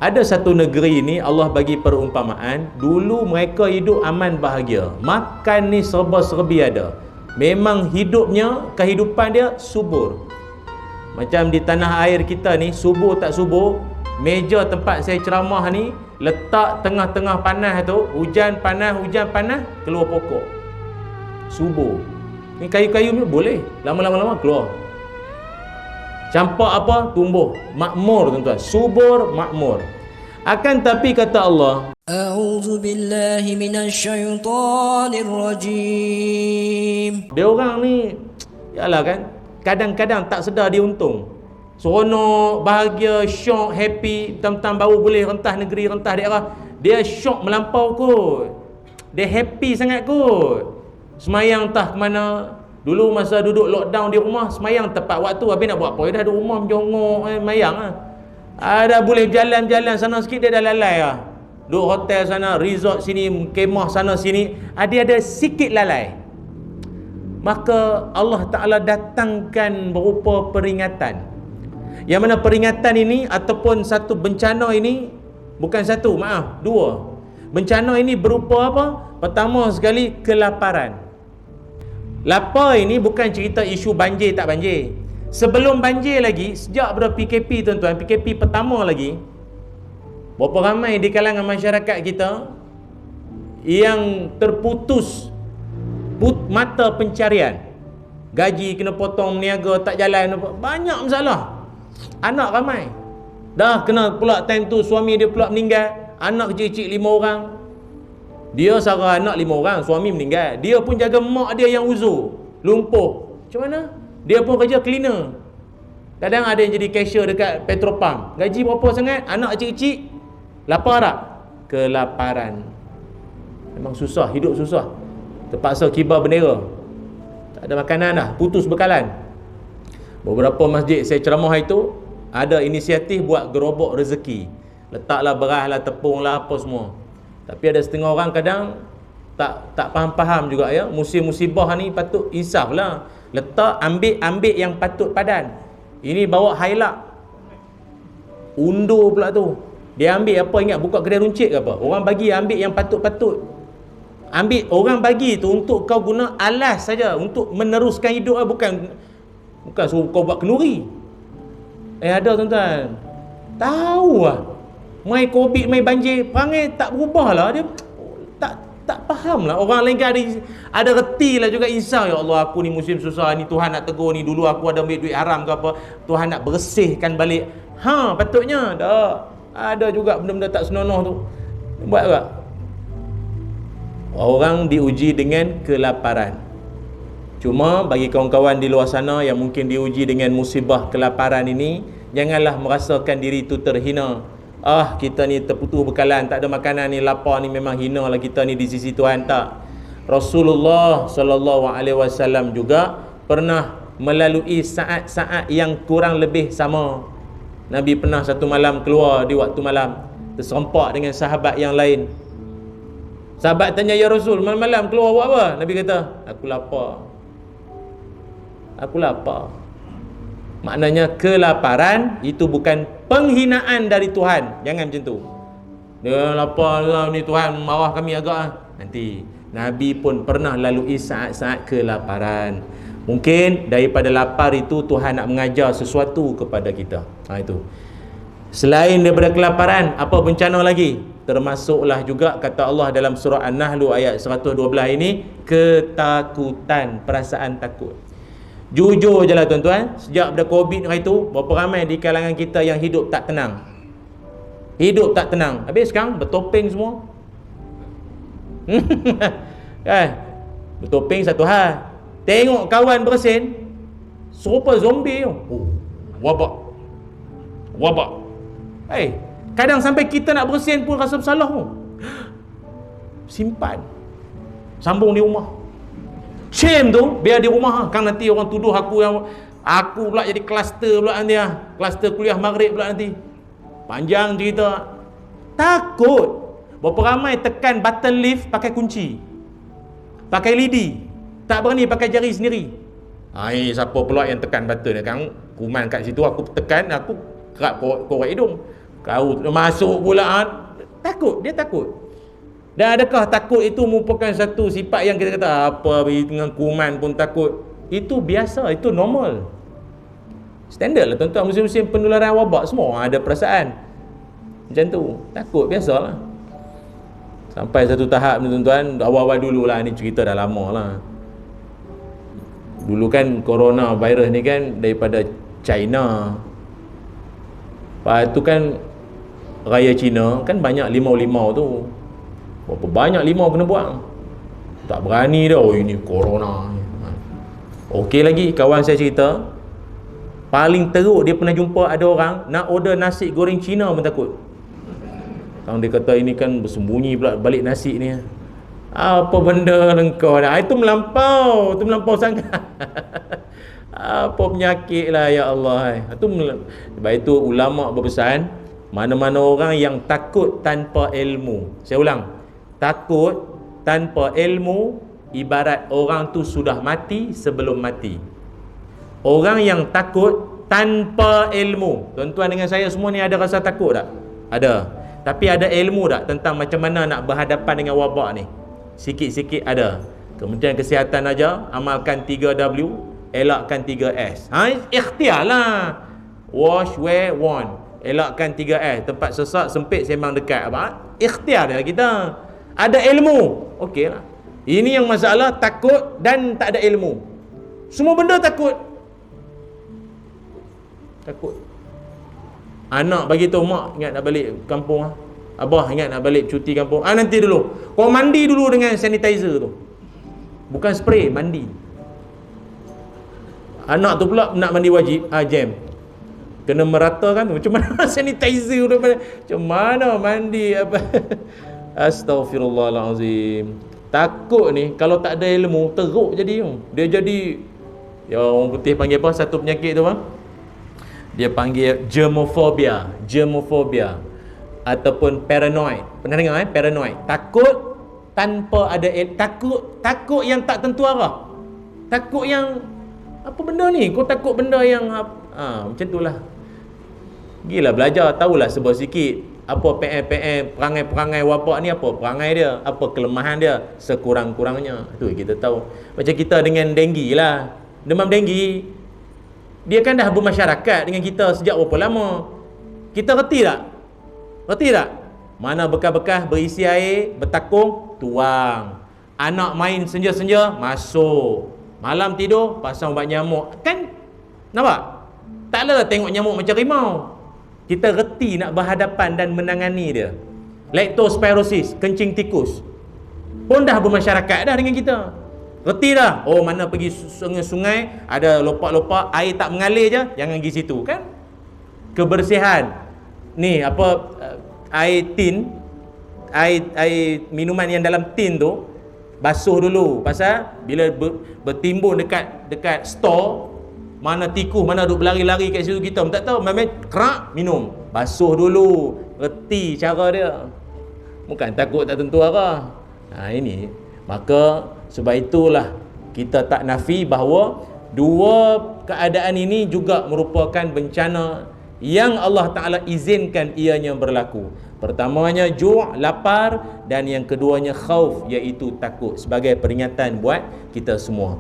Ada satu negeri ni Allah bagi perumpamaan, dulu mereka hidup aman bahagia, makan ni serba-serbi ada, memang hidupnya, kehidupan dia subur. Macam di tanah air kita ni, subur tak subur, meja tempat saya ceramah ni letak tengah-tengah panas tu, hujan panas, keluar pokok, subur. Ni kayu-kayu ni boleh lama-lama keluar. Campak apa? Tumbuh. Makmur tuan-tuan. Subur, makmur. Akan tapi kata Allah, A'udzu billahi minasyaitonir rajim. dia orang ni, yalah kan, kadang-kadang tak sedar dia untung. Seronok, bahagia, syok, happy, tam-tam baru boleh rentah negeri, rentah daerah. Dia syok melampau kot. Dia happy sangat kot. Semayang entah ke mana. Dulu masa duduk lockdown di rumah, semayang tepat waktu. Habis nak buat apa? Dia dah duduk rumah menjongok, mayang lah. Dah boleh jalan-jalan sana sikit, dia dah lalai lah. Duduk hotel sana, resort sini, kemah sana sini, dia ada sikit lalai. Maka Allah Ta'ala datangkan berupa peringatan. Yang mana peringatan ini ataupun satu bencana ini, bukan satu, maaf, dua. Bencana ini berupa apa? Pertama sekali, kelaparan. Lapar ini bukan cerita isu banjir tak banjir. Sebelum banjir lagi, sejak pada PKP tuan-tuan, PKP pertama lagi, berapa ramai di kalangan masyarakat kita yang terputus mata pencarian. Gaji kena potong, meniaga tak jalan, banyak masalah. Anak ramai. Dah kena pula time tu suami dia pula meninggal, anak kecil-kecil 5 orang. Dia sara anak 5 orang, suami meninggal. Dia pun jaga mak dia yang uzur, lumpuh. Macam mana? Dia pun kerja cleaner. Kadang ada yang jadi cashier dekat Petropam. Gaji berapa sangat? Anak kecil-kecil. Lapar tak? Kelaparan. Memang susah, hidup susah. Terpaksa kibar bendera. Tak ada makanan dah, putus bekalan. Beberapa masjid saya ceramah itu, ada inisiatif buat gerobok rezeki. Letaklah beras lah, tepung lah, apa semua. Tapi ada setengah orang kadang tak faham-faham juga ya. Musim musibah ni patut insaf lah. Letak, ambil yang patut padan. Ini bawa hailak, undur pula tu. Dia ambil apa, ingat buka kedai runcit ke apa? Orang bagi ambil yang patut-patut. Ambil, orang bagi tu untuk kau guna alas saja, untuk meneruskan hidup, bukan suruh kau buat kenduri. Ada tuan-tuan, tahu lah, mai COVID, mai banjir, perangai tak berubah lah. Dia tak faham lah. Orang lain kan ada reti lah juga insaf. Ya Allah, aku ni musim susah ni, Tuhan nak tegur ni. Dulu aku ada ambil duit haram ke apa, Tuhan nak bersihkan balik. Patutnya dah ada juga benda-benda tak senonoh tu. Buat tak? Orang diuji dengan kelaparan. Cuma bagi kawan-kawan di luar sana yang mungkin diuji dengan musibah kelaparan ini, janganlah merasakan diri itu terhina. Kita ni terputus bekalan, tak ada makanan ni, lapar ni, memang hina lah kita ni di sisi Tuhan. Tak. Rasulullah SAW juga pernah melalui saat-saat yang kurang lebih sama. Nabi pernah satu malam keluar di waktu malam, terserempak dengan sahabat yang lain. Sahabat tanya, ya Rasul, malam-malam keluar buat apa? Nabi kata, aku lapar. Maknanya kelaparan itu bukan penghinaan dari Tuhan. Jangan macam tu. Dia lapar ni, Tuhan marah kami agak. Nanti Nabi pun pernah lalui saat-saat kelaparan. Mungkin daripada lapar itu Tuhan nak mengajar sesuatu kepada kita. Itu. Selain daripada kelaparan, apa bencana lagi? Termasuklah juga kata Allah dalam surah An-Nahl ayat 112 ini, ketakutan, perasaan takut. Jujur je lah tuan-tuan, sejak pada COVID hari tu, berapa ramai di kalangan kita yang hidup tak tenang. Hidup tak tenang. Habis sekarang bertopeng semua. Bertopeng satu hal. Tengok kawan bersin, serupa zombie. Wabak. Kadang sampai kita nak bersin pun rasa bersalah. Simpan, sambung di rumah. Shame tu biar di rumah. Kan nanti orang tuduh aku pula jadi kluster pula nanti. Kluster kuliah maghrib pula nanti. Panjang cerita. Takut. Berapa ramai tekan button lift pakai kunci, pakai lidi, tak berani pakai jari sendiri. Siapa pula yang tekan button kan? Kuman kat situ, aku tekan, aku kerap korek hidung. Kau masuk pula, takut, dia takut. Dan adakah takut itu merupakan satu sifat yang kita kata apa dengan kuman pun takut? Itu biasa, itu normal. Standard lah tuan-tuan, musim-musim penularan wabak semua ada perasaan macam tu, takut, biasalah. Sampai satu tahap ni tuan-tuan, awal-awal dulu lah, ni cerita dah lama lah. Dulu kan corona virus ni kan daripada China. Lepas tu kan raya Cina kan banyak limau-limau tu. Berapa banyak limau kena buang. Tak berani dah, oh ini corona. Okey lagi kawan saya cerita, paling teruk dia pernah jumpa ada orang nak order nasi goreng Cina pun takut. Kalau dia kata ini kan bersembunyi pula balik nasi ni. Apa benda engkau dah? Itu melampau sangat. Apa penyakit lah ya Allah. Sebab itu ulama berpesan, mana-mana orang yang takut tanpa ilmu. Saya ulang, takut tanpa ilmu ibarat orang tu sudah mati sebelum mati. Orang yang takut tanpa ilmu, tuan-tuan dengan saya semua ni ada rasa takut tak? Ada. Tapi ada ilmu tak tentang macam mana nak berhadapan dengan wabak ni? Sikit-sikit ada. Kementerian Kesihatan aja amalkan 3W, elakkan 3S. Ikhtiar lah. Wash, wear, warn. Elakkan 3S. Tempat sesak, sempit, sembang dekat. Apa? Ikhtiar dah kita. Ada ilmu. Okey lah. Ini yang masalah, takut dan tak ada ilmu. Semua benda takut. Takut. Anak bagi tahu, mak ingat nak balik kampung ah. Abah ingat nak balik cuti kampung. Nanti dulu. Kau mandi dulu dengan sanitizer tu. Bukan spray, mandi. Anak tu pula nak mandi wajib, jam. Kena meratakan macam mana sanitizer tu, macam mana mandi apa. Astaghfirullahalazim. Takut ni kalau tak ada ilmu teruk jadi. Dia jadi, ya orang putih panggil apa satu penyakit tu, dia panggil germophobia ataupun paranoid. Pernah dengar paranoid? Takut tanpa ada takut yang tak tentu arah. Takut yang apa benda ni? Kau takut benda yang macam itulah. Gila belajar, tahulah sebab sikit apa PM perangai-perangai wabak ni, apa perangai dia, apa kelemahan dia sekurang-kurangnya. Tu kita tahu. Macam kita dengan denggi lah. Demam denggi, dia kan dah bermasyarakat dengan kita sejak berapa lama. Kita reti tak? Mana bekas-bekas berisi air, bertakung, tuang. Anak main senja-senja, masuk. Malam tidur, pasang ubat nyamuk. Kan? Nampak? Taklah tengok nyamuk macam rimau. Kita reti nak berhadapan dan menangani dia. Leptospirosis, kencing tikus, pun dah bermasyarakat dah dengan kita. Reti dah. Oh, mana pergi sungai-sungai ada lopak-lopak, air tak mengalir je, jangan pergi situ kan. Kebersihan ni apa, air tin, air minuman yang dalam tin tu basuh dulu, pasal bila bertimbun dekat store, mana tikus, mana duk berlari-lari kat situ, kita tak tahu, memang kerak minum, basuh dulu. Reti cara dia, bukan takut tak tentu arah. Ini maka sebab itulah kita tak nafi bahawa dua keadaan ini juga merupakan bencana yang Allah Ta'ala izinkan ianya berlaku. Pertamanya ju', lapar, dan yang keduanya khauf, iaitu takut, sebagai peringatan buat kita semua.